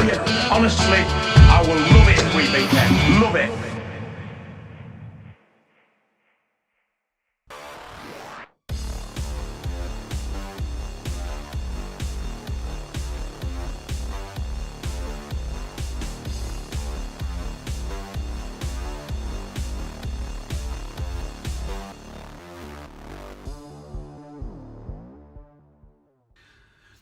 you, honestly, I will love it if we beat them. Love it.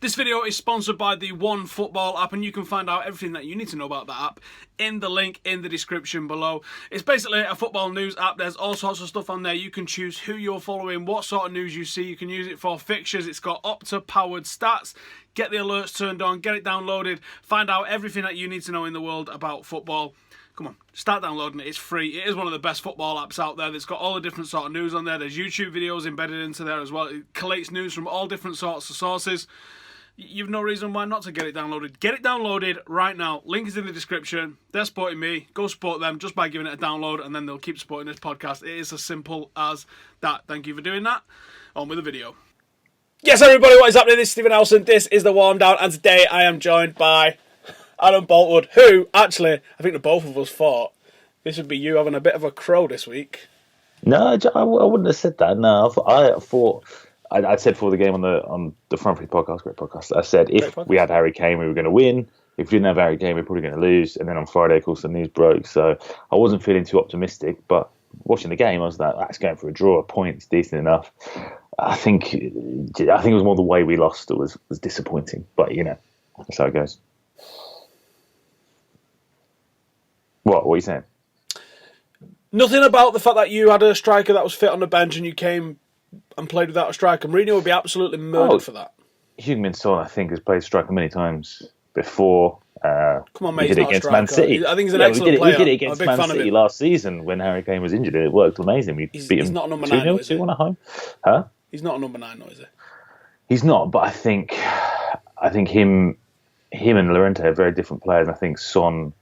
This video is sponsored by the One Football app, and you can find out everything that you need to know about that app in the link in the description below. It's basically a football news app. There's all sorts of stuff on there. You can choose who you're following, what sort of news you see. You can use it for fixtures. It's got Opta-powered stats. Get the alerts turned on, get it downloaded, find out everything that you need to know in the world about football. Come on, start downloading it. It's free. It is one of the best football apps out there. It's got all the different sort of news on there. There's YouTube videos embedded into there as well. It collates news from all different sorts of sources. You've no reason why not to get it downloaded. Get it downloaded right now. Link is in the description. They're supporting me. Go support them just by giving it a download, and then they'll keep supporting this podcast. It is as simple as that. Thank you for doing that. On with the video. Yes, everybody, what is happening? This is Stephen Howson. This is the Warm Down, and today I am joined by Adam Boultwood, who, actually, I think the both of us thought this would be you having a bit of a crow this week. No, I wouldn't have said that. No, I thought... I said before the game on the Front Three podcast, great podcast, I said if we had Harry Kane, we were going to win. If we didn't have Harry Kane, we were probably going to lose. And then on Friday, of course, the news broke. So I wasn't feeling too optimistic. But watching the game, I was like, that's going for a draw. A point's decent enough. I think it was more the way we lost that was disappointing. But, you know, that's how it goes. What are you saying? Nothing about the fact that you had a striker that was fit on the bench and you came and played without a striker. Mourinho would be absolutely murdered for that. Heung-min Son, I think, has played striker many times before. Come on, mate, we did it against Man City. I think he's an excellent player. We did it against Man City last season when Harry Kane was injured, and it worked amazing. We beat him. He's not a number 9, 2-1 at home. Huh? He's not a number 9, is he? He's not, but I think him and Llorente are very different players. And I think Son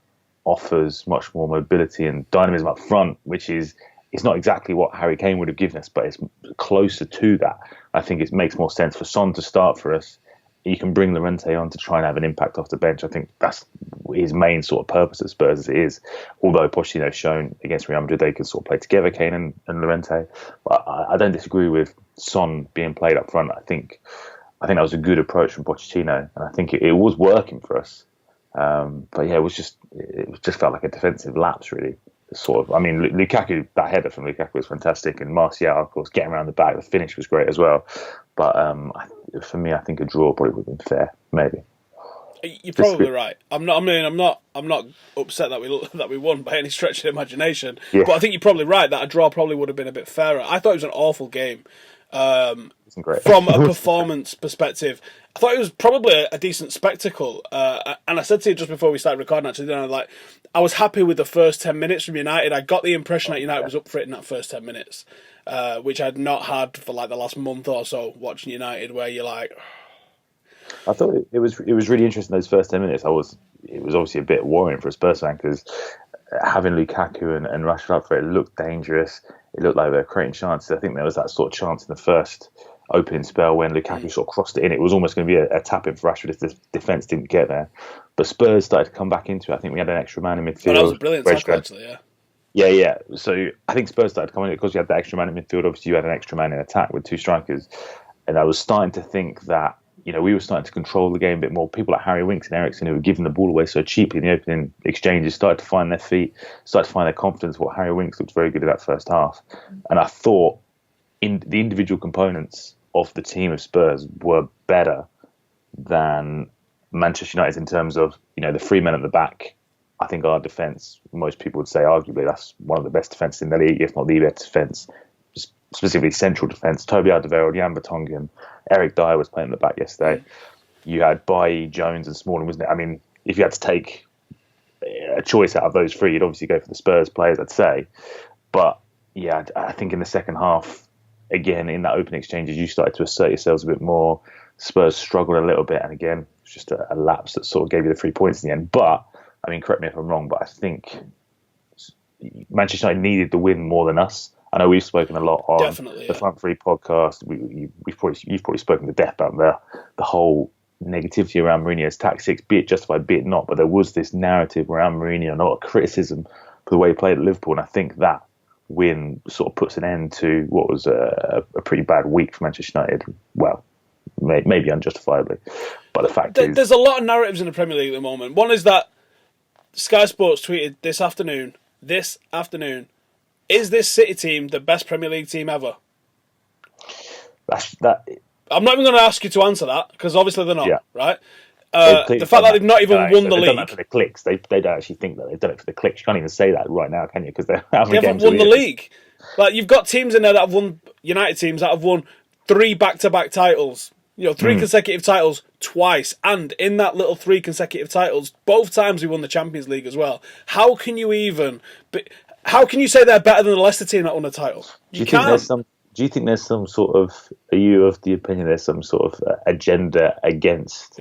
offers much more mobility and dynamism up front, which is... It's not exactly what Harry Kane would have given us, but it's closer to that. I think it makes more sense for Son to start for us. You can bring Llorente on to try and have an impact off the bench. I think that's his main sort of purpose at Spurs as it is. Although Pochettino has shown against Real Madrid they can sort of play together, Kane and Llorente. But I don't disagree with Son being played up front. I think that was a good approach from Pochettino, and I think it was working for us. But yeah, it just felt like a defensive lapse, really. Sort of, I mean, Lukaku, that header from Lukaku was fantastic, and Martial, of course, getting around the back, the finish was great as well. But for me, I think a draw probably would have been fair, maybe. You're probably right. I'm not upset that we won by any stretch of the imagination. Yeah. But I think you're probably right that a draw probably would have been a bit fairer. I thought it was an awful game. From a performance perspective, I thought it was probably a decent spectacle. And I said to you just before we started recording, actually, I was happy with the first 10 minutes from United. I got the impression that United was up for it in that first 10 minutes, which I'd not had for like the last month or so watching United, where you're like... I thought it was really interesting those first 10 minutes. It was obviously a bit worrying for a Spurs fan because having Lukaku and Rashford up for it looked dangerous. It looked like they were creating chances. I think there was that sort of chance in the first opening spell when Lukaku sort of crossed it in. It was almost going to be a tap-in for Rashford if the defence didn't get there. But Spurs started to come back into it. I think we had an extra man in midfield. That was a brilliant tackle, actually, yeah. Yeah. So I think Spurs started coming in because you had the extra man in midfield. Obviously, you had an extra man in attack with two strikers. And I was starting to think that, you know, we were starting to control the game a bit more. People like Harry Winks and Eriksen, who were giving the ball away so cheaply in the opening exchanges, started to find their feet, started to find their confidence. What Harry Winks looked very good at that first half. And I thought in the individual components of the team of Spurs were better than Manchester United in terms of, you know, the three men at the back. I think our defence, most people would say arguably that's one of the best defences in the league, if not the best defence, specifically central defence. Toby Alderweireld, Jan Vertonghen, Eric Dyer was playing at the back yesterday. You had Bailly, Jones and Smalling, wasn't it? I mean, if you had to take a choice out of those three, you'd obviously go for the Spurs players, I'd say. But yeah, I think in the second half, again, in that opening exchanges, you started to assert yourselves a bit more. Spurs struggled a little bit, and again, it's just a lapse that sort of gave you the 3 points in the end. But, I mean, correct me if I'm wrong, but I think Manchester United needed the win more than us. I know we've spoken a lot on the Front Three podcast. You've probably spoken to death about the whole negativity around Mourinho's tactics, be it justified, be it not, but there was this narrative around Mourinho, not a criticism for the way he played at Liverpool, and I think that win sort of puts an end to what was a pretty bad week for Manchester United. Well, maybe unjustifiably, but the fact is... There's a lot of narratives in the Premier League at the moment. One is that Sky Sports tweeted this afternoon, is this City team the best Premier League team ever? I'm not even going to ask you to answer that, because obviously they're not, right? The fact that they've not even won the league. They've done that for the clicks. They don't actually think that they've done it for the clicks. You can't even say that right now, can you? Because they haven't won the league. Like, you've got teams in there that have won, United teams that have won 3 back-to-back titles. 3 consecutive titles twice. And in that little 3 consecutive titles, both times we won the Champions League as well. How can you say they're better than the Leicester team that won a title? You can't. Do you think there's some sort of... Are you of the opinion there's some sort of agenda against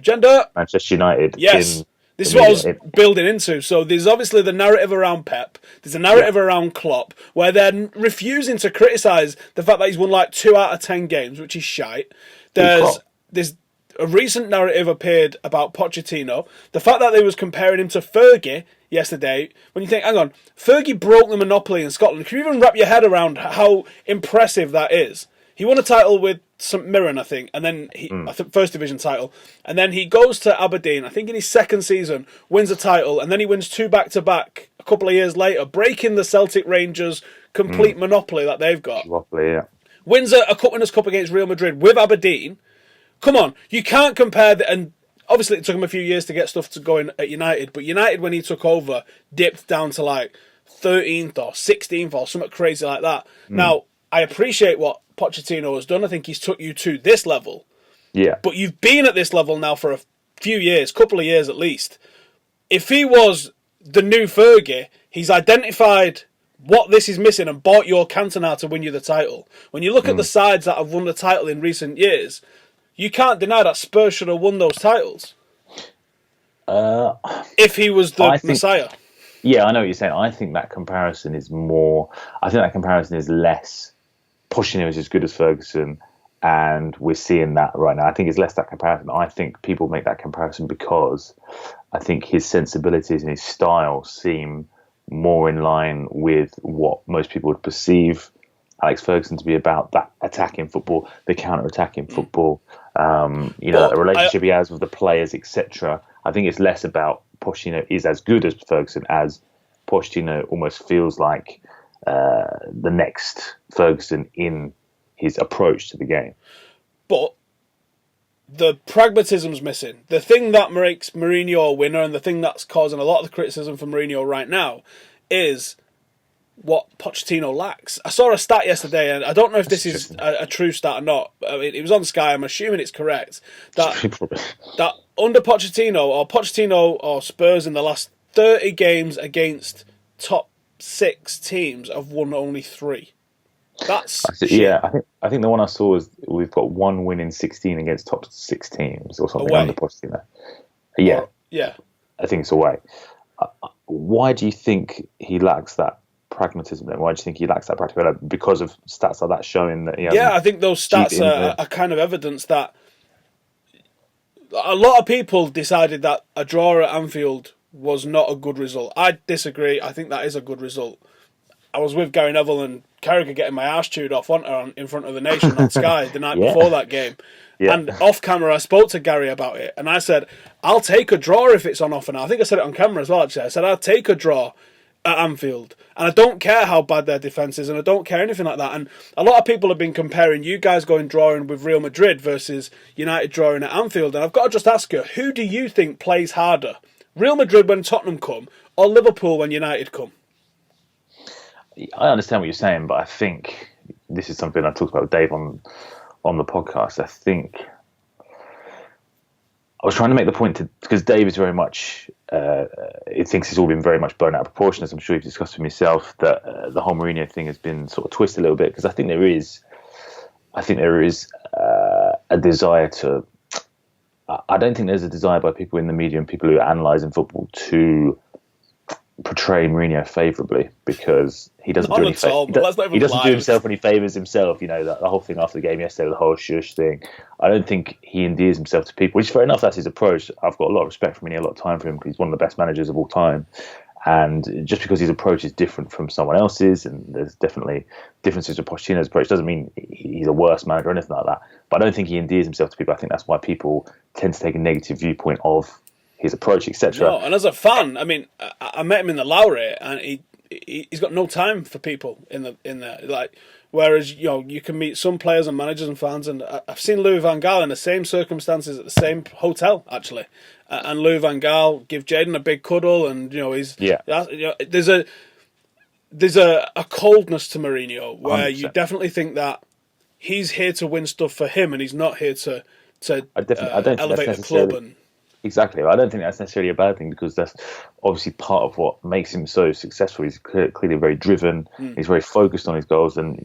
Manchester United? Yes. This is what I was building into. So there's obviously the narrative around Pep. There's a narrative around Klopp, where they're refusing to criticise the fact that he's won like 2 out of 10 games, which is shite. There's a recent narrative appeared about Pochettino. The fact that they was comparing him to Fergie yesterday, when you think, hang on, Fergie broke the monopoly in Scotland. Can you even wrap your head around how impressive that is? He won a title with St Mirren, I think, and then I think First Division title, and then he goes to Aberdeen, I think in his 2nd season, wins a title, and then he wins 2 back-to-back a couple of years later, breaking the Celtic Rangers complete monopoly that they've got. Monopoly, yeah. Wins a Cup Winners' Cup against Real Madrid with Aberdeen. Come on, you can't compare and obviously it took him a few years to get stuff to going at United, but United, when he took over, dipped down to like 13th or 16th or something crazy like that. Now, I appreciate what Pochettino has done. I think he's took you to this level. Yeah. But you've been at this level now for a few years, couple of years at least. If he was the new Fergie, he's identified what this is missing and bought your Cantona to win you the title. When you look at the sides that have won the title in recent years, you can't deny that Spurs should have won those titles. If he was the Messiah. Yeah, I know what you're saying. I think that comparison is more... I think that comparison is less... Pochettino is as good as Ferguson, and we're seeing that right now. I think it's less that comparison. I think people make that comparison because I think his sensibilities and his style seem more in line with what most people would perceive Alex Ferguson to be about, that attacking football, the counter-attacking football, the relationship he has with the players, etc. I think it's less about Pochettino is as good as Ferguson as Pochettino almost feels like the next Ferguson in his approach to the game. But the pragmatism's missing. The thing that makes Mourinho a winner and the thing that's causing a lot of the criticism for Mourinho right now is what Pochettino lacks. I saw a stat yesterday, and I don't know if this is a true stat or not. I mean, it was on Sky. I'm assuming it's correct. That under Pochettino or Spurs in the last 30 games against top 6 teams have won only 3. That's I think the one I saw was we've got 1 win in 16 against top 6 teams or something under Pochettino. Yeah, I think it's away. Why do you think he lacks that pragmatism then? Why do you think he lacks that practicality? Because of stats like that showing that he hasn't... Yeah, I think those stats are kind of evidence that a lot of people decided that a draw at Anfield was not a good result. I disagree. I think that is a good result. I was with Gary Neville and Carragher getting my arse chewed off in front of the nation on Sky the night before that game. Yeah. And off camera, I spoke to Gary about it, and I said, I'll take a draw if it's on offer now. I think I said it on camera as well, actually. I said, I'll take a draw at Anfield. And I don't care how bad their defence is, and I don't care anything like that. And a lot of people have been comparing you guys going drawing with Real Madrid versus United drawing at Anfield. And I've got to just ask you, who do you think plays harder? Real Madrid when Tottenham come, or Liverpool when United come? I understand what you're saying, but I think this is something I talked about with Dave on the podcast. I think I was trying to make the point because Dave is very much it thinks it's all been very much blown out of proportion, as I'm sure you've discussed with yourself, that the whole Mourinho thing has been sort of twisted a little bit, because I think there is a desire to... I don't think there's a desire by people in the media and people who are analysing football to portray Mourinho favourably because he doesn't do any he doesn't do himself any favours himself. You know, the whole thing after the game yesterday, the whole shush thing. I don't think he endears himself to people, which is fair enough. That's his approach. I've got a lot of respect for Mourinho, a lot of time for him because he's one of the best managers of all time. And just because his approach is different from someone else's, and there's definitely differences with Pochettino's approach, doesn't mean he's a worse manager or anything like that. But I don't think he endears himself to people. I think that's why people tend to take a negative viewpoint of his approach, etc. No, and as a fan, I mean, I met him in the Lowry, and he's got no time for people in there. Like, whereas you can meet some players and managers and fans, and I've seen Louis van Gaal in the same circumstances at the same hotel actually, and Louis van Gaal give Jadon a big cuddle, and there's a coldness to Mourinho where 100%. You definitely think that he's here to win stuff for him, and he's not here to elevate the club. And exactly, I don't think that's necessarily a bad thing because that's obviously part of what makes him so successful. He's clearly very driven. He's very focused on his goals, and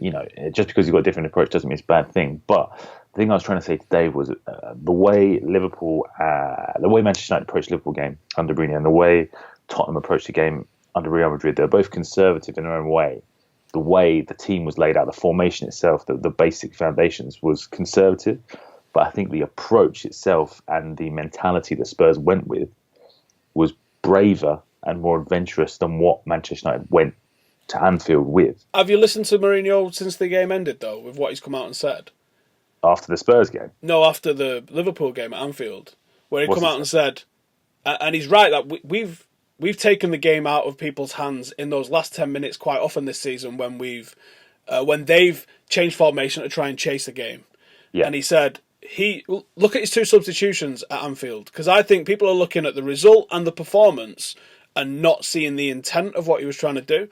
just because he's got a different approach doesn't mean it's a bad thing. But the thing I was trying to say today was the way Manchester United approached the Liverpool game under Mourinho and the way Tottenham approached the game under Real Madrid. They're both conservative in their own way. The way the team was laid out, the formation itself, the basic foundations was conservative. But I think the approach itself and the mentality that Spurs went with was braver and more adventurous than what Manchester United went to Anfield with. Have you listened to Mourinho since the game ended, though, with what he's come out and said? After the Spurs game? No, after the Liverpool game at Anfield, where he come out and said, and he's right, that we've taken the game out of people's hands in those last 10 minutes quite often this season when they've changed formation to try and chase the game. Yeah. And he said, look at his two substitutions at Anfield, because I think people are looking at the result and the performance and not seeing the intent of what he was trying to do.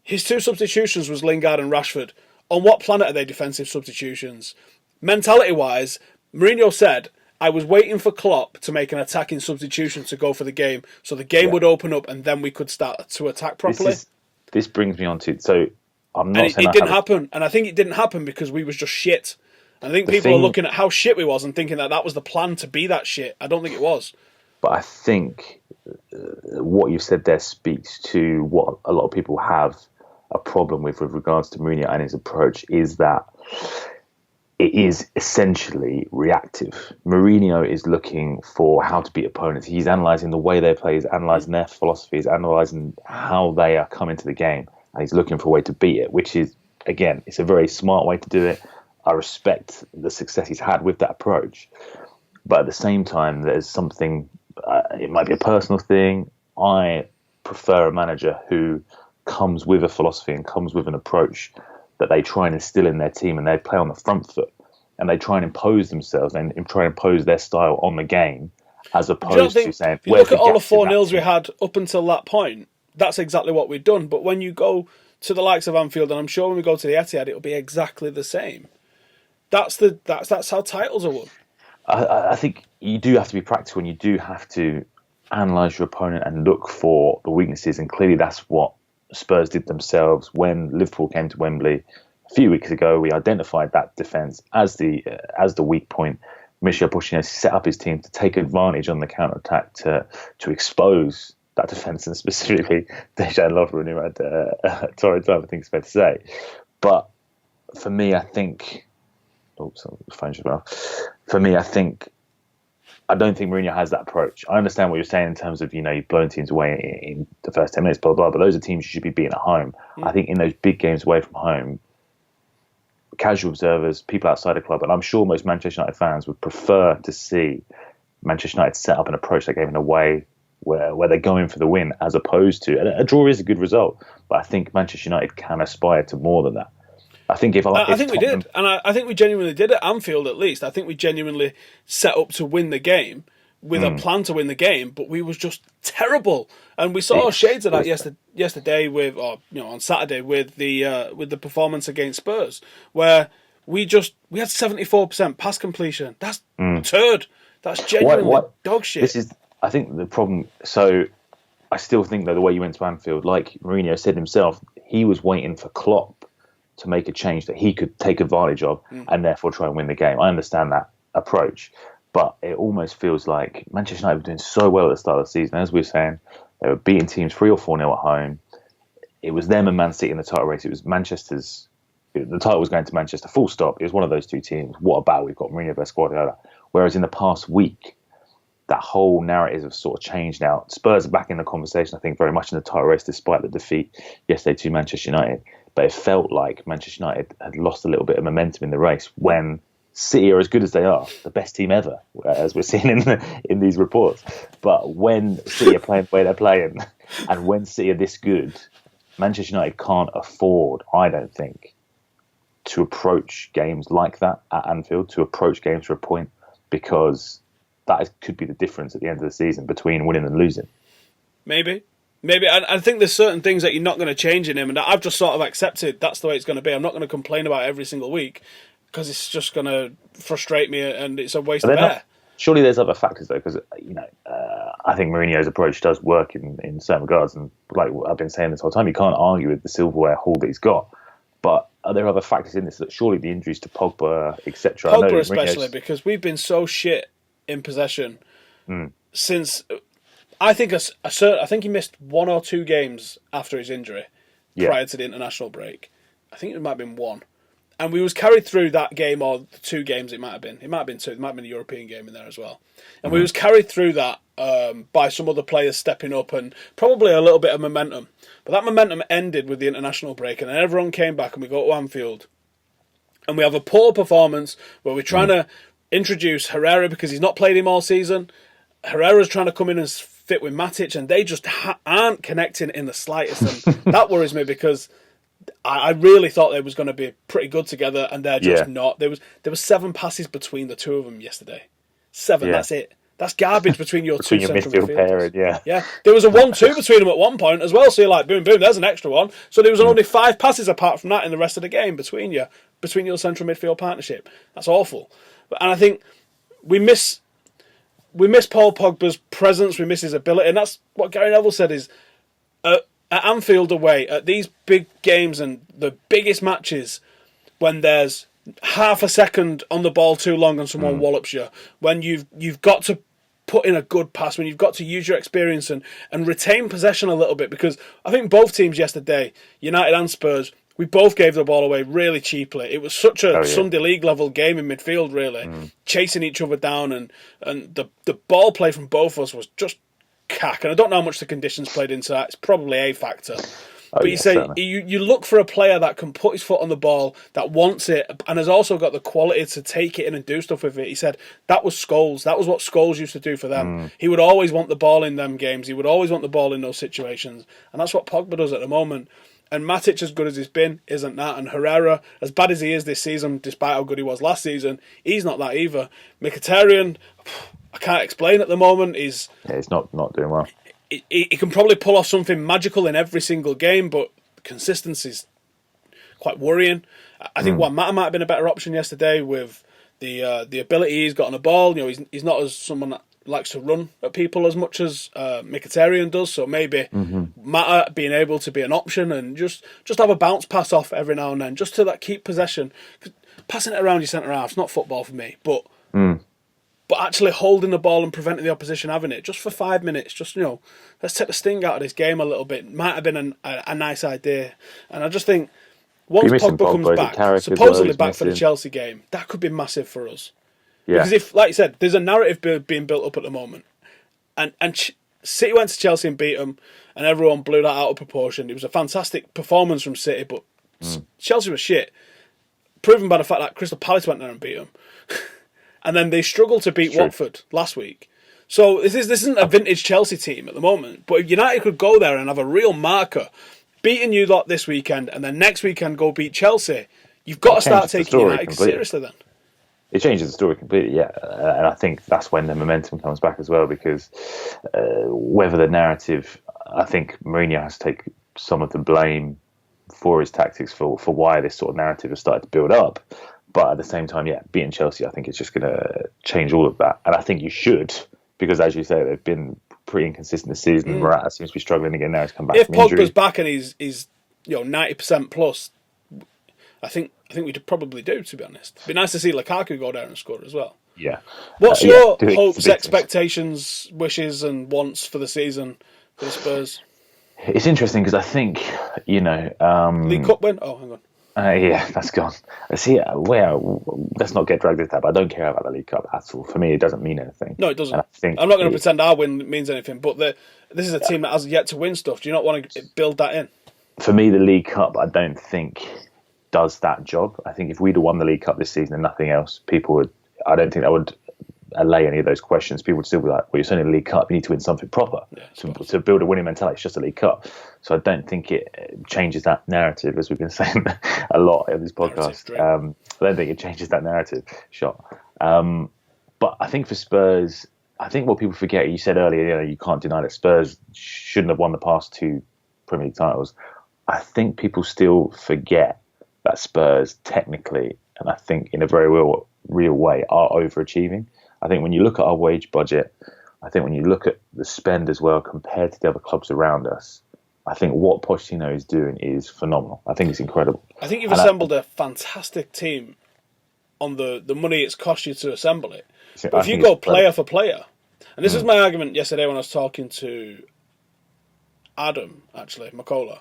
His two substitutions was Lingard and Rashford. On what planet are they defensive substitutions? Mentality-wise, Mourinho said, I was waiting for Klopp to make an attacking substitution to go for the game, so the game would open up and then we could start to attack properly. This brings me on to... So I'm not saying it didn't happen, and I think it didn't happen because we was just shit. I think people are looking at how shit we was and thinking that was the plan to be that shit. I don't think it was. But I think what you've said there speaks to what a lot of people have a problem with regards to Mourinho and his approach, is that it is essentially reactive. Mourinho is looking for how to beat opponents. He's analysing the way they play, he's analysing their philosophy, he's analysing how they are coming to the game, and he's looking for a way to beat it, which is, again, it's a very smart way to do it. I respect the success he's had with that approach. But at the same time, there's something, it might be a personal thing. I prefer a manager who comes with a philosophy and comes with an approach that they try and instill in their team, and they play on the front foot and they try and impose themselves and try and impose their style on the game, as opposed to saying, if you look at all the 4-0s we had up until that point, that's exactly what we've done. But when you go to the likes of Anfield, and I'm sure when we go to the Etihad, it'll be exactly the same. That's how titles are won. I think you do have to be practical, and you do have to analyse your opponent and look for the weaknesses. And clearly, that's what Spurs did themselves when Liverpool came to Wembley a few weeks ago. We identified that defence as the weak point. Michel Pochettino set up his team to take advantage on the counter attack to expose that defence, and specifically Dejan Lovren, who had a torrid time, I think it's fair to say. But for me, I think. For me, I don't think Mourinho has that approach. I understand what you're saying in terms of, you've blown teams away in the first 10 minutes, blah, blah, blah, but those are teams you should be beating at home. I think in those big games away from home, casual observers, people outside the club, and I'm sure most Manchester United fans would prefer to see Manchester United set up and approach that game in a way where they're going for the win, as opposed to, and a draw is a good result, but I think Manchester United can aspire to more than that. I think we did, and I think we genuinely did at Anfield. At least I think we genuinely set up to win the game with a plan to win the game, but we was just terrible, and we saw shades of that yesterday on Saturday with the performance against Spurs, where we had 74% pass completion. That's turd. That's genuinely dog shit. I think the problem. So I still think that the way you went to Anfield, like Mourinho said himself, he was waiting for Klopp to make a change that he could take advantage of and therefore try and win the game. I understand that approach, but it almost feels like Manchester United were doing so well at the start of the season. As we were saying, They were beating teams 3 or 4-0 at home. It was them and Man City in the title race. It was Manchester's. The title was going to Manchester, full stop. It was one of those two teams. What about we've got Mourinho versus Guardiola? Whereas in the past week, that whole narrative has sort of changed now. Spurs are back in the conversation, I think, very much in the title race, despite the defeat yesterday to Manchester United. But it felt like Manchester United had lost a little bit of momentum in the race when City are as good as they are, the best team ever, as we're seeing in these reports. But when City are playing the way they're playing, and when City are this good, Manchester United can't afford, I don't think, to approach games like that at Anfield, to approach games for a point, because could be the difference at the end of the season between winning and losing. Maybe. I think there's certain things that you're not going to change in him, and I've just sort of accepted that's the way it's going to be. I'm not going to complain about it every single week, because it's just going to frustrate me and it's a waste of air. Surely there's other factors, though, because I think Mourinho's approach does work in certain regards. And like I've been saying this whole time, you can't argue with the silverware haul that he's got. But are there other factors in this? That surely the injuries to Pogba, etc. Pogba especially, because we've been so shit in possession since... I think he missed 1 or 2 games after his injury prior to the international break. I think it might have been 1. And we was carried through that game, or the 2 games it might have been. It might have been 2. There might have been a European game in there as well. And we was carried through that by some other players stepping up and probably a little bit of momentum. But that momentum ended with the international break, and then everyone came back and we go to Anfield. And we have a poor performance where we're trying to introduce Herrera because he's not played him all season. Herrera's trying to come in and fit with Matic, and they just aren't connecting in the slightest. And that worries me, because I really thought they was going to be pretty good together, and they're just not. There was 7 passes between the two of them yesterday. 7, that's it. That's garbage between your two central midfielders. Yeah. There was a 1-2 between them at one point as well, so you're like, boom, boom, there's an extra one. So there was only 5 passes apart from that in the rest of the game between your central midfield partnership. That's awful. And I think we miss Paul Pogba's presence, we miss his ability, and that's what Gary Neville said is, at Anfield away, at these big games and the biggest matches, when there's half a second on the ball too long and someone wallops you, when you've got to put in a good pass, when you've got to use your experience and retain possession a little bit, because I think both teams yesterday, United and Spurs, we both gave the ball away really cheaply. It was such a Sunday League level game in midfield, really, chasing each other down, and the ball play from both of us was just cack. And I don't know how much the conditions played into that. It's probably a factor. But you look for a player that can put his foot on the ball, that wants it, and has also got the quality to take it in and do stuff with it. He said that was Scholes. That was what Scholes used to do for them. He would always want the ball in them games. He would always want the ball in those situations. And that's what Pogba does at the moment. And Matic, as good as he's been, isn't that. And Herrera, as bad as he is this season, despite how good he was last season, he's not that either. Mkhitaryan, I can't explain at the moment. He's not doing well. He can probably pull off something magical in every single game, but consistency's quite worrying. I think Juan Mata might have been a better option yesterday with the ability he's got on the ball. You know, he's not as someone that likes to run at people as much as Mkhitaryan does, so maybe Mata being able to be an option and just have a bounce pass off every now and then, just to that keep possession. 'Cause passing it around your centre half's not football for me, but actually holding the ball and preventing the opposition having it just for 5 minutes, just, let's take the sting out of this game a little bit, might have been a nice idea. And I just think once Pogba comes back, supposedly back for the Chelsea game, that could be massive for us. Yeah. Because if, like you said, there's a narrative being built up at the moment, and City went to Chelsea and beat them, and everyone blew that out of proportion. It was a fantastic performance from City, but Chelsea was shit, proven by the fact that Crystal Palace went there and beat them. And then they struggled to beat Watford last week. So this isn't a vintage Chelsea team at the moment. But if United could go there and have a real marker, beating you lot this weekend, and then next weekend go beat Chelsea, you've got to start taking United seriously then. It changes the story completely, yeah. And I think that's when the momentum comes back as well, because whether the narrative, I think Mourinho has to take some of the blame for his tactics for why this sort of narrative has started to build up. But at the same time, beating Chelsea, I think it's just going to change all of that. And I think you should, because as you say, they've been pretty inconsistent this season. Morata seems to be struggling again now. He's come back from injury. If Pogba's back and he's 90% plus, I think we'd probably do, to be honest. It'd be nice to see Lukaku go down and score as well. Yeah. What's your hopes, expectations, wishes and wants for the season for the Spurs? It's interesting because I think, League Cup win? Oh, hang on. yeah, that's gone. See, let's not get dragged into that, but I don't care about the League Cup at all. For me, it doesn't mean anything. No, it doesn't. And I think I'm not going to pretend our win means anything, but this is a team that has yet to win stuff. Do you not want to build that in? For me, the League Cup, I don't think does that job. I think if we'd have won the League Cup this season and nothing else, I don't think that would allay any of those questions. People would still be like, well, you're only a League Cup, you need to win something proper to build a winning mentality. It's just a League Cup. So I don't think it changes that narrative, as we've been saying a lot in this podcast. I don't think it changes that narrative. But I think for Spurs, I think what people forget, you said earlier, you can't deny that Spurs shouldn't have won the past 2 Premier League titles. I think people still forget that Spurs technically, and I think in a very real way, are overachieving. I think when you look at our wage budget, I think when you look at the spend as well compared to the other clubs around us, I think what Pochettino is doing is phenomenal. I think it's incredible. I think you've assembled a fantastic team on the money it's cost you to assemble it. But if you go player for player, and this is my argument yesterday when I was talking to Adam, actually, McCullough,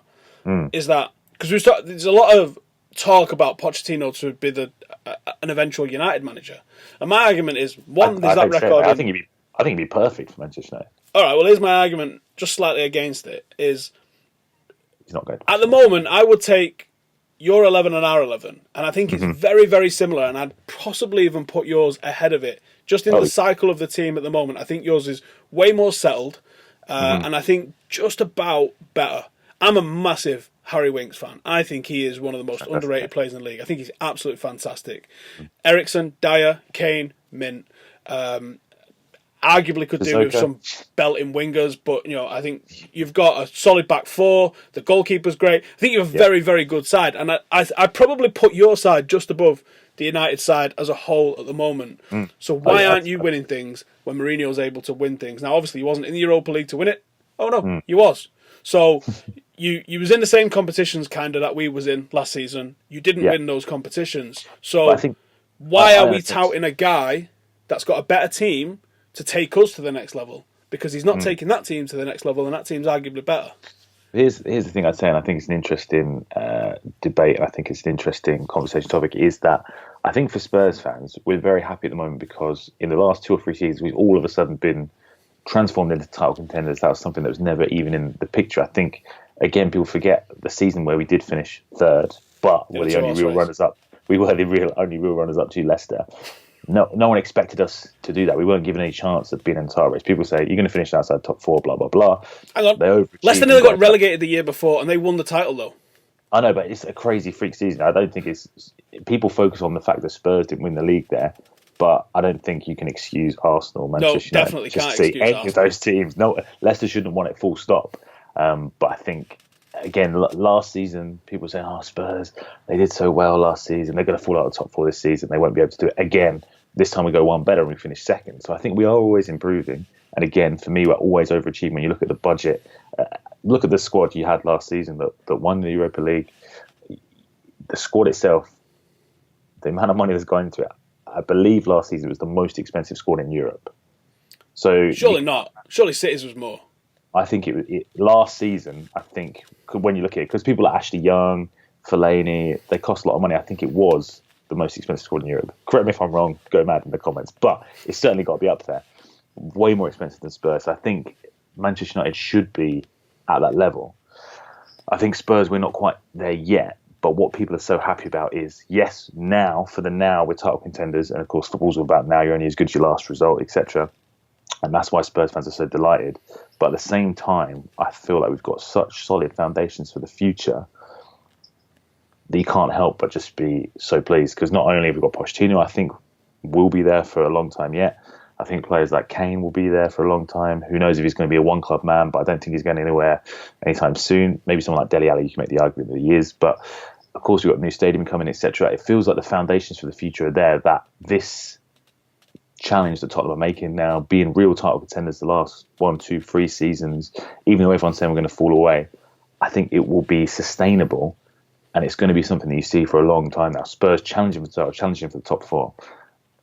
is that because there's a lot of talk about Pochettino to be an eventual United manager, and my argument is there's that record. I think he'd be perfect for Manchester United. All right, well, here's my argument, just slightly against it. Is he's not good at the moment. I would take your 11 and our 11, and I think it's very, very similar. And I'd possibly even put yours ahead of it, just in the cycle of the team at the moment. I think yours is way more settled, and I think just about better. I'm a massive Harry Winks fan. I think he is one of the most underrated players in the league. I think he's absolutely fantastic. Eriksen, Dyer, Kane, mint. Arguably could do with some belting wingers, but I think you've got a solid back four. The goalkeeper's great. I think you have a very, very good side, and I probably put your side just above the United side as a whole at the moment. So why aren't you winning things when Mourinho's able to win things? Now, obviously, he wasn't in the Europa League to win it. Oh no, he was. So you was in the same competitions kind of that we was in last season. You didn't win those competitions. So why are we touting a guy that's got a better team to take us to the next level? Because he's not taking that team to the next level, and that team's arguably better. Here's the thing I'd say, and I think it's an interesting debate, and I think it's an interesting conversation topic, is that I think for Spurs fans, we're very happy at the moment because in the last 2 or 3 seasons, we've all of a sudden been transformed into title contenders. That was something that was never even in the picture. I think, again, people forget the season where we did finish 3rd, but were the only real runners-up. We were the only real runners-up to Leicester. No one expected us to do that. We weren't given any chance of being in the title race. People say, you're going to finish outside top 4, blah, blah, blah. Hang on. Leicester nearly got relegated the year before, and they won the title, though. I know, but it's a crazy freak season. I don't think it's... People focus on the fact that Spurs didn't win the league there, but I don't think you can excuse Arsenal, Manchester United. No, definitely can't excuse Arsenal. Any of those teams. No, Leicester shouldn't have won it full stop. But I think... Again, last season, people say, Spurs, they did so well last season. They're going to fall out of the top 4 this season. They won't be able to do it again. This time we go one better and we finish 2nd. So I think we are always improving. And again, for me, we're always overachieving. When you look at the budget, look at the squad you had last season that won the Europa League. The squad itself, the amount of money that's gone into it, I believe last season was the most expensive squad in Europe. So surely not. Surely City's was more. I think last season, I think, when you look at it, because people like Ashley Young, Fellaini, they cost a lot of money. I think it was the most expensive squad in Europe. Correct me if I'm wrong, go mad in the comments, but it's certainly got to be up there. Way more expensive than Spurs. I think Manchester United should be at that level. I think Spurs, we're not quite there yet, but what people are so happy about is, yes, now, we're title contenders, and of course football's all about now, you're only as good as your last result, etc. And that's why Spurs fans are so delighted. But at the same time, I feel like we've got such solid foundations for the future that you can't help but just be so pleased. Because not only have we got Pochettino, I think will be there for a long time yet. I think players like Kane will be there for a long time. Who knows if he's going to be a one-club man, but I don't think he's going anywhere anytime soon. Maybe someone like Dele Alli, you can make the argument that he is. But of course, we've got a new stadium coming, etc. It feels like the foundations for the future are there, that this challenge that Tottenham are making now, being real title contenders the last 1, 2, 3 seasons, even though everyone's saying we're going to fall away, I think it will be sustainable, and it's going to be something that you see for a long time now. Spurs challenging for the title, challenging for the top 4.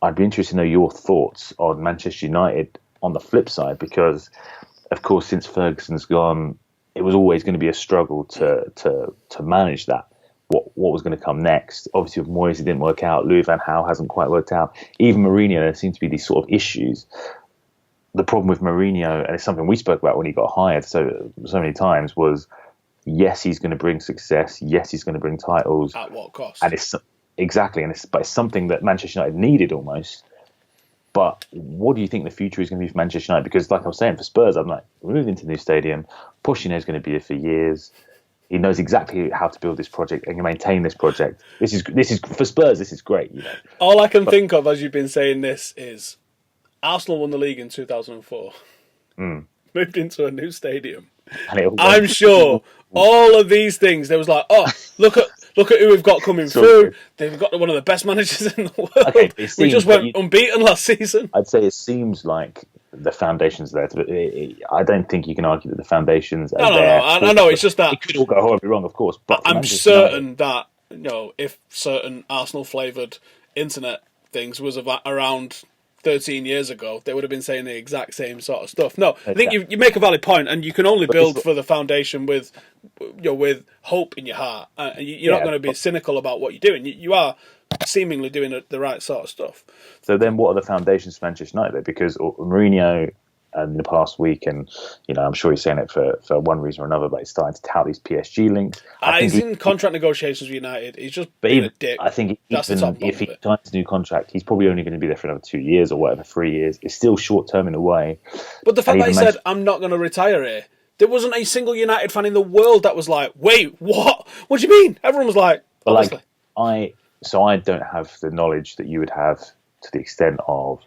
I'd be interested to know your thoughts on Manchester United on the flip side, because of course, since Ferguson's gone, it was always going to be a struggle to manage that. What was going to come next? Obviously, with Moyes, it didn't work out. Louis van Gaal hasn't quite worked out. Even Mourinho, there seems to be these sort of issues. The problem with Mourinho, and it's something we spoke about when he got hired so many times, was yes, he's going to bring success. Yes, he's going to bring titles. At what cost? And it's something that Manchester United needed almost. But what do you think the future is going to be for Manchester United? Because, like I was saying, for Spurs, I'm like, we're moving into the new stadium. Pochettino is going to be there for years. He knows exactly how to build this project and maintain this project. This is for Spurs. This is great. All I can think of as you've been saying this is Arsenal won the league in 2004. Moved into a new stadium. I'm sure all of these things. There was like, oh, look at who we've got coming through. They've got one of the best managers in the world. Okay, we just went unbeaten last season. I'd say it seems like the foundations there. I don't think you can argue that the foundations are there. No. I know. It's just that it could all go horribly wrong, of course. But I'm certain that if certain Arsenal-flavoured internet things was around 13 years ago, they would have been saying the exact same sort of stuff. No, I think you make a valid point, and you can only build for the foundation with hope in your heart. You're not going to be cynical about what you're doing. You are seemingly doing the right sort of stuff. So then what are the foundations for Manchester United? Because Mourinho in the past week, and I'm sure he's saying it for one reason or another, but he's starting to tout these PSG links. He's in contract negotiations with United. He's just being a dick. I think even if he signs a new contract, he's probably only going to be there for another 2 years or whatever, 3 years. It's still short term in a way. But the fact that he said, I'm not going to retire here, there wasn't a single United fan in the world that was like, wait, what? What do you mean? Everyone was like, obviously. I don't have the knowledge that you would have to the extent of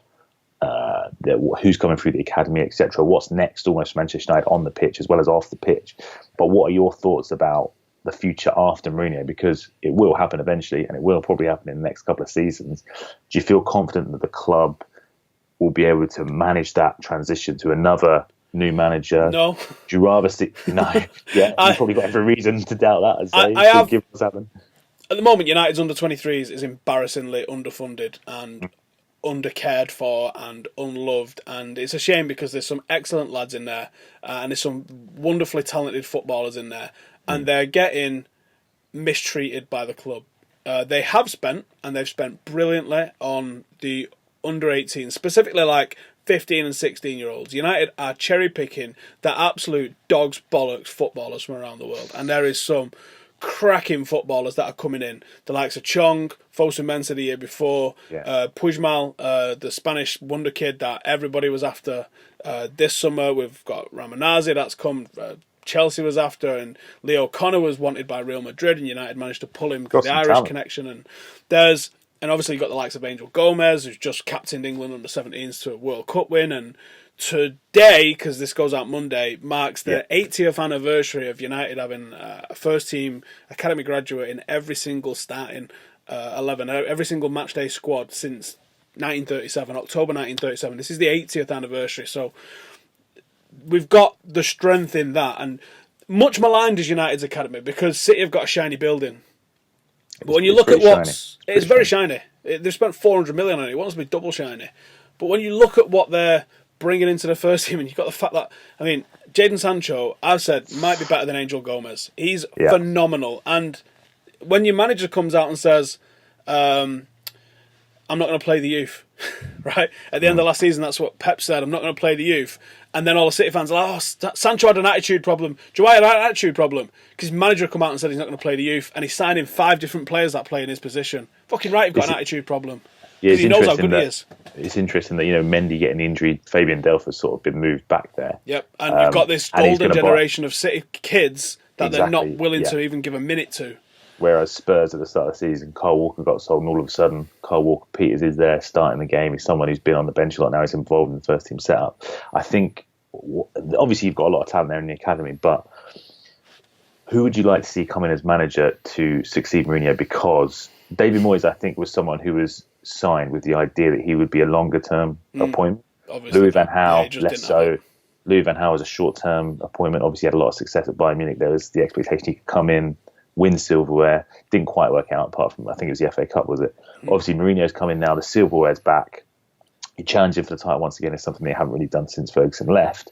who's coming through the academy, etc. What's next almost for Manchester United on the pitch as well as off the pitch. But what are your thoughts about the future after Mourinho? Because it will happen eventually, and it will probably happen in the next couple of seasons. Do you feel confident that the club will be able to manage that transition to another new manager? No. Do you rather stick? No. Yeah, you've probably got every reason to doubt that. I have. Give what's happened. At the moment, United's under-23s is embarrassingly underfunded and undercared for and unloved, and it's a shame because there's some excellent lads in there and there's some wonderfully talented footballers in there, and they're getting mistreated by the club. They've spent brilliantly on the under-18, specifically like 15 and 16-year-olds. United are cherry-picking the absolute dog's bollocks footballers from around the world, and there is some cracking footballers that are coming in. The likes of Chong, Fosu Mensah the year before, Puigmal, the Spanish wonder kid that everybody was after. This summer we've got Ramanazi that's come. Chelsea was after, and Leo Connor was wanted by Real Madrid, and United managed to pull him because the Irish connection. And obviously you've got the likes of Angel Gomez, who's just captained England under 17s to a World Cup win, and today, because this goes out Monday, marks the 80th anniversary of United having a first-team academy graduate in every single starting 11, every single matchday squad since 1937, October 1937. This is the 80th anniversary, so we've got the strength in that. And much maligned is United's academy because City have got a shiny building. But when you look at it's very shiny. They've spent 400 million on it. It wants to be double shiny. But when you look at what they're bringing into the first team, and you've got the fact that, Jadon Sancho, I've said, might be better than Angel Gomez. He's phenomenal. And when your manager comes out and says, I'm not going to play the youth, right? At the end of last season, that's what Pep said, I'm not going to play the youth. And then all the City fans are like, Sancho had an attitude problem. Joao had an attitude problem. Because his manager come out and said he's not going to play the youth, and he's signing 5 different players that play in his position. Fucking right, you've got an attitude problem. Because he knows how good he is. It's interesting that, Mendy getting injured, Fabian Delph sort of been moved back there. Yep, and you've got this golden generation of City kids that they're not willing to even give a minute to. Whereas Spurs at the start of the season, Kyle Walker got sold, and all of a sudden, Kyle Walker-Peters is there starting the game. He's someone who's been on the bench a lot now. He's involved in the first team setup. I think, obviously, you've got a lot of talent there in the academy, but who would you like to see come in as manager to succeed Mourinho? Because David Moyes, I think, was someone who was signed with the idea that he would be a longer-term appointment. Obviously. Louis van Gaal, less so. Louis van Gaal was a short-term appointment. Obviously, had a lot of success at Bayern Munich. There was the expectation he could come in, win silverware. Didn't quite work out, apart from, I think it was the FA Cup, was it? Obviously, Mourinho's come in now. The silverware's back. He challenging for the title once again is something they haven't really done since Ferguson left.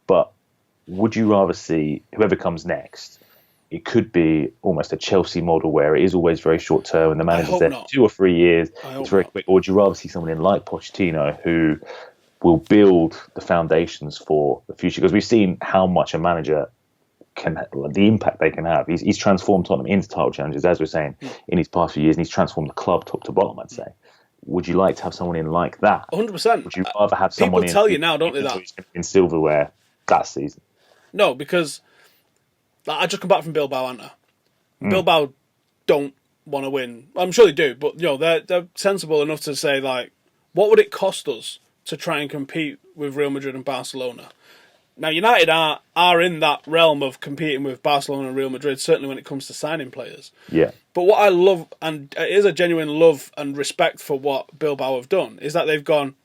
But would you rather see whoever comes next? It could be almost a Chelsea model where it is always very short term and the manager's there for 2 or 3 years. It's very quick. Or would you rather see someone in like Pochettino who will build the foundations for the future? Because we've seen how much a manager the impact they can have. He's transformed Tottenham into title challenges, as we're saying, in his past few years, and he's transformed the club top to bottom, I'd say. Would you like to have someone in like that? 100%. Would you rather have someone People tell you now, don't they, that in silverware that season? No, because I just come back from Bilbao, aren't I? Bilbao don't want to win. I'm sure they do, but they're sensible enough to say, like, what would it cost us to try and compete with Real Madrid and Barcelona? Now, United are in that realm of competing with Barcelona and Real Madrid, certainly when it comes to signing players. Yeah. But what I love, and it is a genuine love and respect for what Bilbao have done, is that they've gone,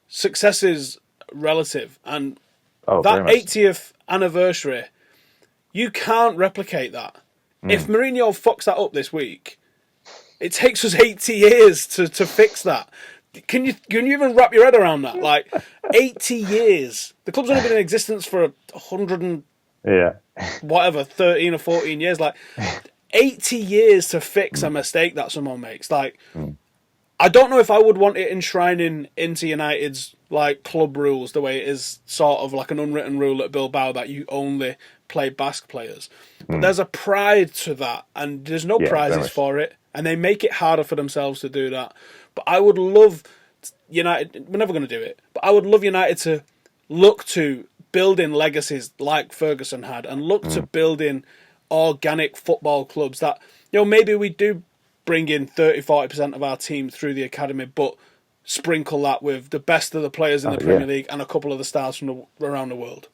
success is relative. And that 80th anniversary, you can't replicate that. If Mourinho fucks that up this week, it takes us 80 years to fix that. Can you even wrap your head around that? Like, 80 years. The club's only been in existence for 100 and whatever, 13 or 14 years. Like, 80 years to fix a mistake that someone makes. Like, I don't know if I would want it enshrining into United's like club rules the way it is sort of like an unwritten rule at Bilbao that you only play Basque players. But there's a pride to that, and there's no prizes for it, and they make it harder for themselves to do that. But I would love United, we're never going to do it, but I would love United to look to building legacies like Ferguson had, and look to building organic football clubs that, maybe we do bring in 30-40% of our team through the academy, but sprinkle that with the best of the players in the Premier League and a couple of the stars from around the world.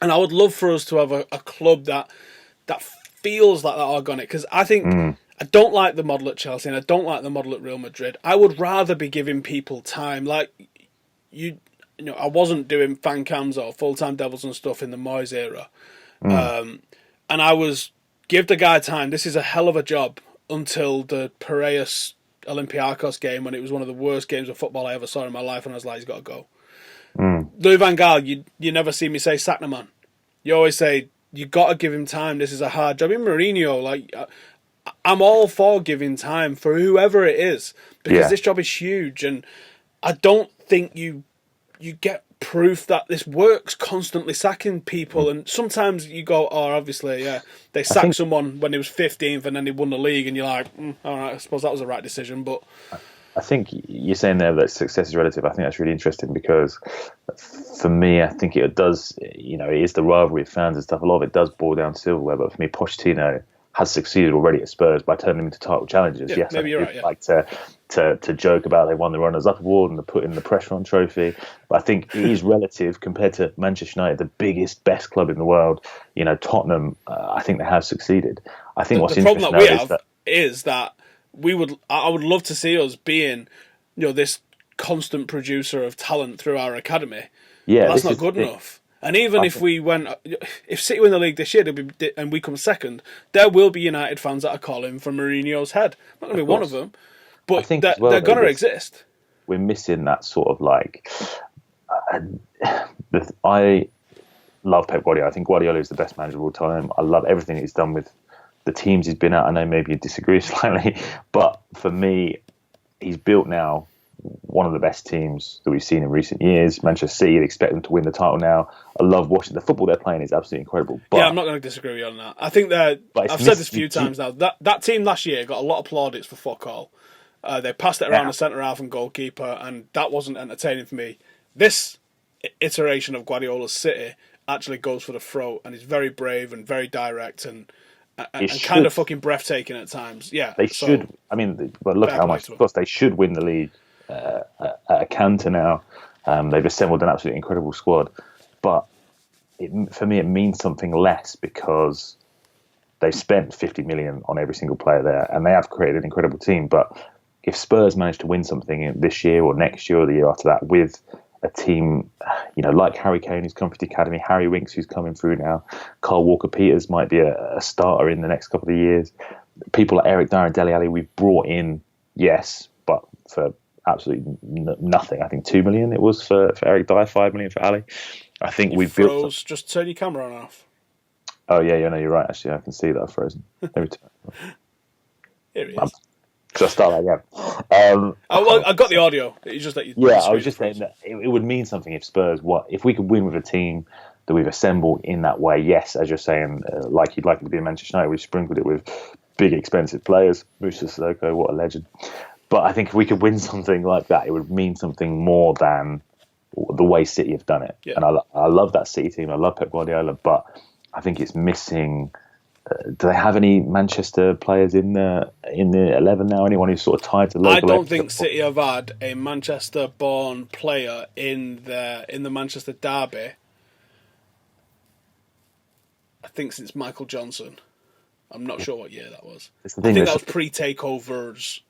And I would love for us to have a club that feels like that organic, because I think I don't like the model at Chelsea and I don't like the model at Real Madrid. I would rather be giving people time. Like, I wasn't doing fan cams or full-time Devils and stuff in the Moyes era. And I was, give the guy time. This is a hell of a job, until the Piraeus Olympiacos game, when it was one of the worst games of football I ever saw in my life, and I was like, he's got to go. Louis van Gaal, you never see me say sack the man. You always say, you got to give him time. This is a hard job. In Mourinho, like, I'm all for giving time for whoever it is, because this job is huge, and I don't think you get proof that this works constantly sacking people. And sometimes you go, obviously, they sacked someone when he was 15th and then they won the league, and you're like, all right, I suppose that was the right decision. But I think you're saying there that success is relative. I think that's really interesting, because for me, I think it does, it is the rivalry of fans and stuff. A lot of it does boil down to silverware, but for me, Pochettino has succeeded already at Spurs by turning them into title challenges. Yeah, yes, maybe you're right. Yeah. Like to joke about they won the runners-up award and to put in the pressure on trophy, but I think it is relative compared to Manchester United, the biggest, best club in the world. Tottenham, I think they have succeeded. I think what's interesting problem that we have is that I would love to see us being, this constant producer of talent through our academy. Yeah, but that's not good enough. And even if City win the league this year and we come second, there will be United fans that are calling for Mourinho's head. I'm not going to be one of them, but they're going to exist. We're missing that sort of like. I love Pep Guardiola. I think Guardiola is the best manager of all time. I love everything he's done with the teams he's been at. I know maybe you disagree slightly, but for me, he's built now one of the best teams that we've seen in recent years. Manchester City, you'd expect them to win the title now. I love watching the football they're playing. Is absolutely incredible. But, I'm not going to disagree with you on that. I think I've said this a few times now. That team last year got a lot of plaudits for fuck all. They passed it around the centre half and goalkeeper, and that wasn't entertaining for me. This iteration of Guardiola's City actually goes for the throat and is very brave and very direct and kind of fucking breathtaking at times. Yeah, they should. I mean, but look how much. Of course, they should win the league. At Canter now, they've assembled an absolutely incredible squad, but for me it means something less, because they've spent 50 million on every single player there, and they have created an incredible team. But if Spurs manage to win something this year or next year or the year after that with a team, like Harry Kane who's come through the academy, Harry Winks who's coming through now, Carl Walker-Peters might be a starter in the next couple of years, people like Eric Dyer and Dele Alli we've brought in, yes, but for absolutely nothing. I think 2 million it was for Eric Dyer, 5 million for Ali. I think You we've built. froze. Just turn your camera on and off. Oh yeah, no, you're right. Actually, I can see that I've frozen. Let me turn. Here he is. Just start again. Well, I got the audio. It's just that you. Yeah, I was just saying that it would mean something if Spurs. If we could win with a team that we've assembled in that way? Yes, as you're saying, like you'd like it to be in Manchester United, we've sprinkled it with big, expensive players. Musa Sissoko, what a legend! But I think if we could win something like that, it would mean something more than the way City have done it. Yeah. And I love that City team. I love Pep Guardiola, but I think it's missing. Do they have any Manchester players in the 11 now? Anyone who's sort of tied to local? I don't think City have had a Manchester-born player in the Manchester derby. I think since Michael Johnson. I'm not sure what year that was. I think that was pre-takeovers.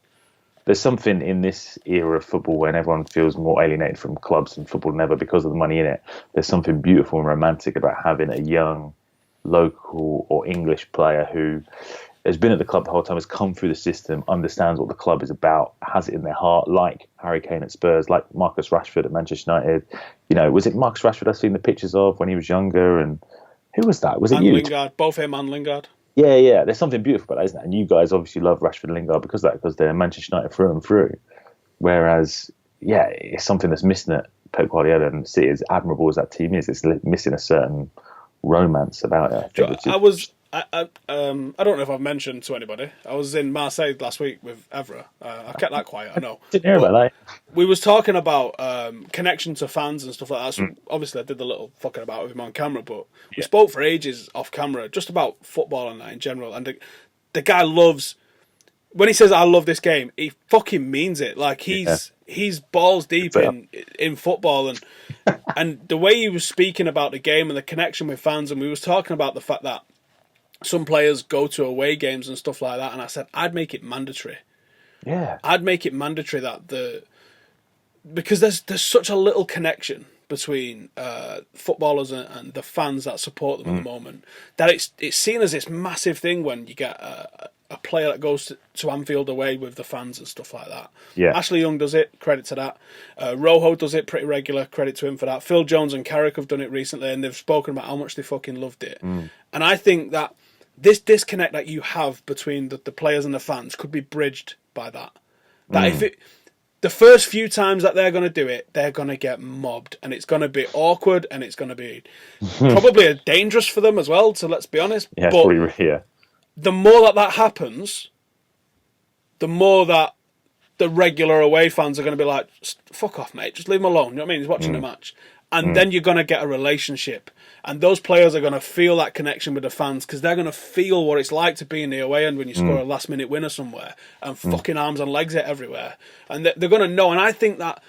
There's something in this era of football when everyone feels more alienated from clubs and football than ever because of the money in it. There's something beautiful and romantic about having a young local or English player who has been at the club the whole time, has come through the system, understands what the club is about, has it in their heart, like Harry Kane at Spurs, like Marcus Rashford at Manchester United. You know, was it Marcus Rashford I've seen the pictures of when he was younger? And who was that? Was it you? Lingard, both him and Lingard. Yeah. There's something beautiful about that, isn't it? And you guys obviously love Rashford and Lingard because of that, because they're Manchester United through and through. Whereas, yeah, it's something that's missing at Pep Guardiola, and City, as admirable as that team is, it's missing a certain romance about it. I don't know if I've mentioned to anybody. I was in Marseille last week with Evra. I kept that quiet, I know. Didn't hear about that. We was talking about connection to fans and stuff like that. So obviously I did the little fucking about with him on camera, but we spoke for ages off camera just about football and that in general. And the guy loves, when he says I love this game, he fucking means it. Like he's balls deep in football, and the way he was speaking about the game and the connection with fans, and we was talking about the fact that some players go to away games and stuff like that, and I said I'd make it mandatory. Yeah, I'd make it mandatory that because there's such a little connection between footballers and the fans that support them at the moment, that it's seen as this massive thing when you get a player that goes to Anfield away with the fans and stuff like that. Yeah. Ashley Young does it, credit to that. Rojo does it pretty regular, credit to him for that. Phil Jones and Carrick have done it recently, and they've spoken about how much they fucking loved it. And I think that this disconnect that you have between the players and the fans could be bridged by that. That the first few times that they're going to do it, they're going to get mobbed, and it's going to be awkward, and it's going to be probably dangerous for them as well, so let's be honest. Yeah, but the more that happens, the more that the regular away fans are going to be like, fuck off, mate, just leave him alone. You know what I mean? He's watching the match. And then you're going to get a relationship. And those players are going to feel that connection with the fans, because they're going to feel what it's like to be in the away end when you score a last-minute winner somewhere and fucking arms and legs it everywhere. And they're going to know. And I think that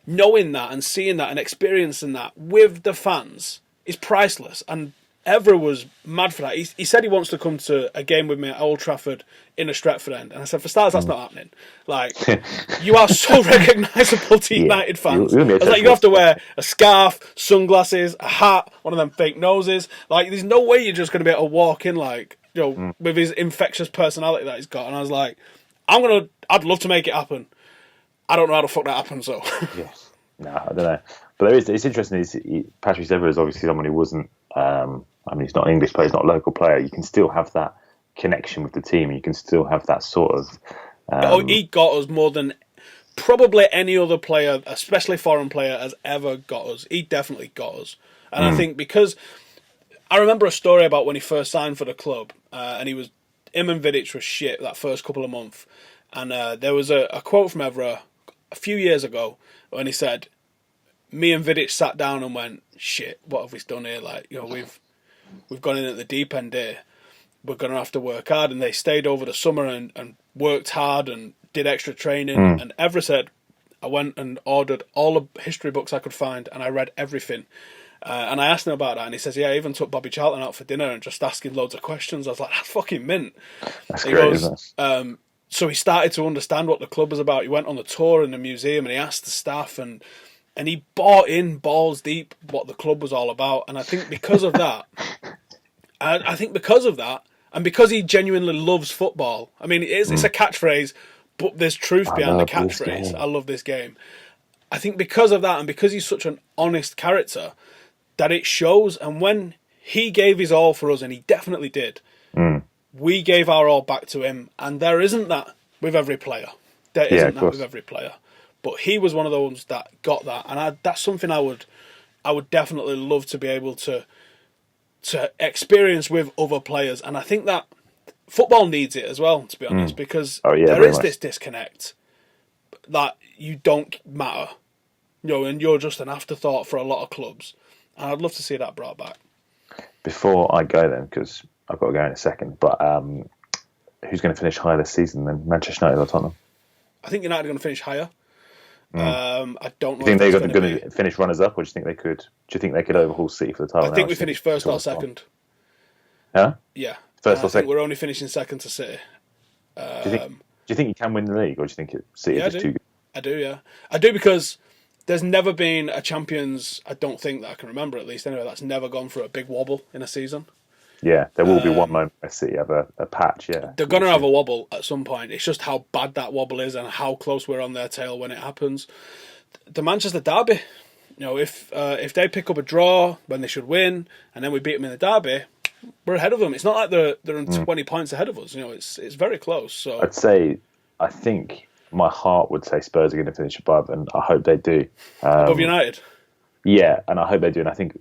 knowing that and seeing that and experiencing that with the fans is priceless. And Evra was mad for that. He said he wants to come to a game with me at Old Trafford in a Stretford end. And I said, for starters, that's not happening. Like, you are so recognisable to United fans. I was like, you have to wear a scarf, sunglasses, a hat, one of them fake noses. Like, there's no way you're just going to be able to walk in, like, you know, with his infectious personality that he's got. And I was like, I'd love to make it happen. I don't know how the fuck that happens, though. Yeah. No, I don't know. But it's interesting. Patrick Evra is obviously someone who wasn't. I mean, he's not an English player, he's not a local player. You can still have that connection with the team. You can still have that sort of. He got us more than probably any other player, especially foreign player, has ever got us. He definitely got us. And I think because I remember a story about when he first signed for the club, and him and Vidic was shit that first couple of months. And there was a quote from Evra a few years ago when he said, me and Vidic sat down and went, shit, what have we done here? Like, you know, we've gone in at the deep end here. We're going to have to work hard. And they stayed over the summer and worked hard and did extra training. And Evra said, I went and ordered all the history books I could find, and I read everything. And I asked him about that, and he says, yeah, I even took Bobby Charlton out for dinner and just asking loads of questions. I was like, that's fucking mint. That's great, isn't it? So he started to understand what the club was about. He went on the tour in the museum, and he asked the staff, and he bought in balls deep what the club was all about. And I think because of that, and because he genuinely loves football, I mean, it's a catchphrase, but there's truth behind the catchphrase. I love this game. I think because of that, and because he's such an honest character, that it shows. And when he gave his all for us, and he definitely did, we gave our all back to him. And there isn't that with every player. There isn't that with every player. But he was one of those that got that, and that's something I would definitely love to be able to experience with other players. And I think that football needs it as well, to be honest, because there is this disconnect that you don't matter, and you're just an afterthought for a lot of clubs. And I'd love to see that brought back. Before I go then, because I've got to go in a second, but who's going to finish higher this season than Manchester United or Tottenham? I think United are going to finish higher. I don't know. Do you think they're going to finish runners up, or do you think they could? Do you think they could overhaul City for the title? I think we finished first or second. Huh? Yeah. First or second. We're only finishing second to City. Do you think you can win the league, or do you think City is just too good? I do. Yeah, I do, because there's never been a champions. I don't think that I can remember, at least anyway, that's never gone through a big wobble in a season. Yeah, there will be one moment where City have a patch, yeah. They're going to have a wobble at some point. It's just how bad that wobble is and how close we're on their tail when it happens. The Manchester derby, if they pick up a draw when they should win, and then we beat them in the derby, we're ahead of them. It's not like they're 20 points ahead of us. It's very close. So I think my heart would say Spurs are going to finish above, and I hope they do. Above United? Yeah, and I hope they do. And I think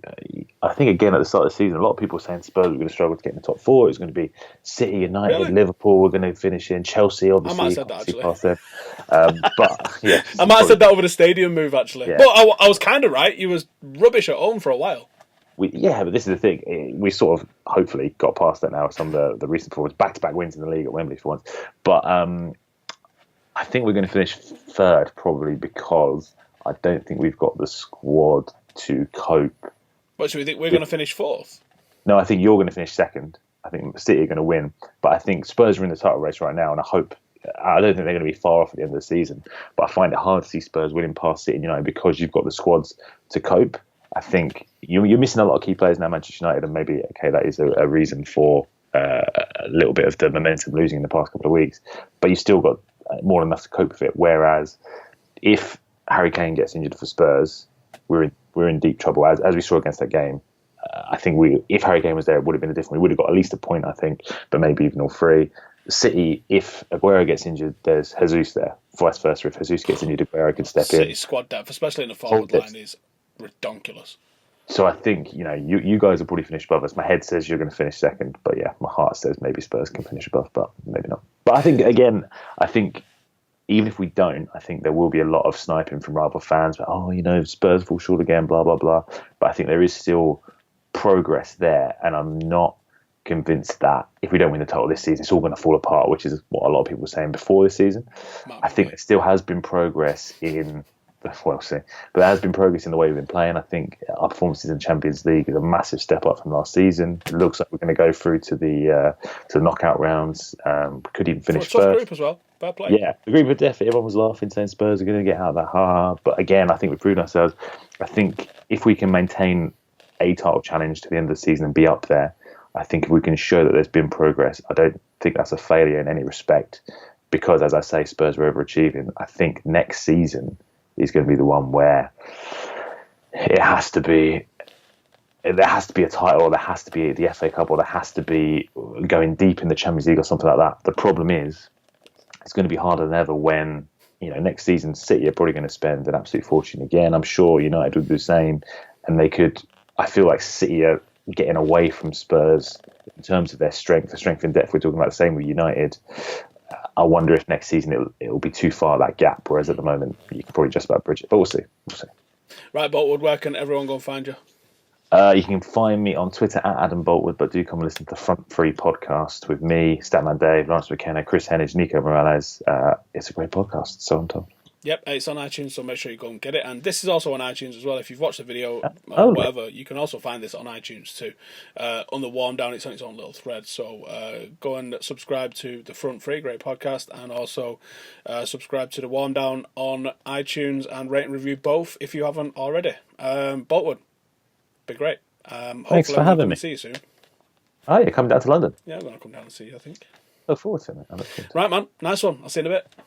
again at the start of the season, a lot of people were saying Spurs were going to struggle to get in the top four. It was going to be City, United, Liverpool were going to finish in, Chelsea, obviously. I might have said that, actually. But yeah, I might have said that over the stadium move, actually. Yeah. But I was kind of right. He was rubbish at home for a while. But this is the thing. We sort of hopefully got past that now with some of the recent performances, back-to-back wins in the league at Wembley for once. But I think we're going to finish third, probably because I don't think we've got the squad to cope. What, so we think we're going to finish fourth? No, I think you're going to finish second. I think City are going to win. But I think Spurs are in the title race right now, and I don't think they're going to be far off at the end of the season. But I find it hard to see Spurs winning past City and United because you've got the squads to cope. I think you're missing a lot of key players now, Manchester United, and maybe, that is a reason for a little bit of the momentum losing in the past couple of weeks. But you've still got more than enough to cope with it. Whereas if Harry Kane gets injured for Spurs, we're in deep trouble, as we saw against that game. I think if Harry Kane was there, it would have been different. We would have got at least a point, I think, but maybe even all three. City, if Aguero gets injured, there's Jesus there. Vice versa, if Jesus gets injured, Aguero could step in. City's squad depth, especially in the forward line, is redonkulous. So I think, you guys will probably finish above us. My head says you're going to finish second, but yeah, my heart says maybe Spurs can finish above, but maybe not. But I think even if we don't, I think there will be a lot of sniping from rival fans. But, Spurs fall short again, blah, blah, blah. But I think there is still progress there. And I'm not convinced that if we don't win the title this season, it's all going to fall apart, which is what a lot of people were saying before this season. I think there still has been progress in... We'll see. But there has been progress in the way we've been playing. I think our performances in the Champions League is a massive step up from last season. It looks like we're going to go through to the knockout rounds. Could even finish for a tough first. Group as well. Fair play. Yeah, the group of death. Everyone was laughing, saying Spurs are going to get out of that. Ha! But again, I think we've proven ourselves. I think if we can maintain a title challenge to the end of the season and be up there, I think if we can show that there's been progress, I don't think that's a failure in any respect. Because, as I say, Spurs are overachieving. I think next season is going to be the one where there has to be a title, or there has to be the FA Cup, or there has to be going deep in the Champions League or something like that. The problem is it's going to be harder than ever when, next season City are probably going to spend an absolute fortune again. I'm sure United would do the same, and I feel like City are getting away from Spurs in terms of their strength in depth. We're talking about the same with United. I wonder if next season it'll be too far, that gap, whereas at the moment you can probably just about bridge it. But we'll see. Right, Boultwood, where can everyone go and find you? You can find me on Twitter at Adam Boultwood, but do come and listen to the Front Three podcast with me, Statman Dave, Lawrence McKenna, Chris Hennage, Nico Morales. It's a great podcast, so I'm told. Yep, it's on iTunes, so make sure you go and get it. And this is also on iTunes as well. If you've watched the video or whatever, you can also find this on iTunes too. On the Warm Down, it's on its own little thread. So go and subscribe to the Front Three, great podcast, and also subscribe to the Warm Down on iTunes and rate and review both if you haven't already. Boultwood, be great. Thanks for having me. See you soon. Oh, you're coming down to London? Yeah, I'm going to come down and see you, I think. Look forward to it. Right, man. Nice one. I'll see you in a bit.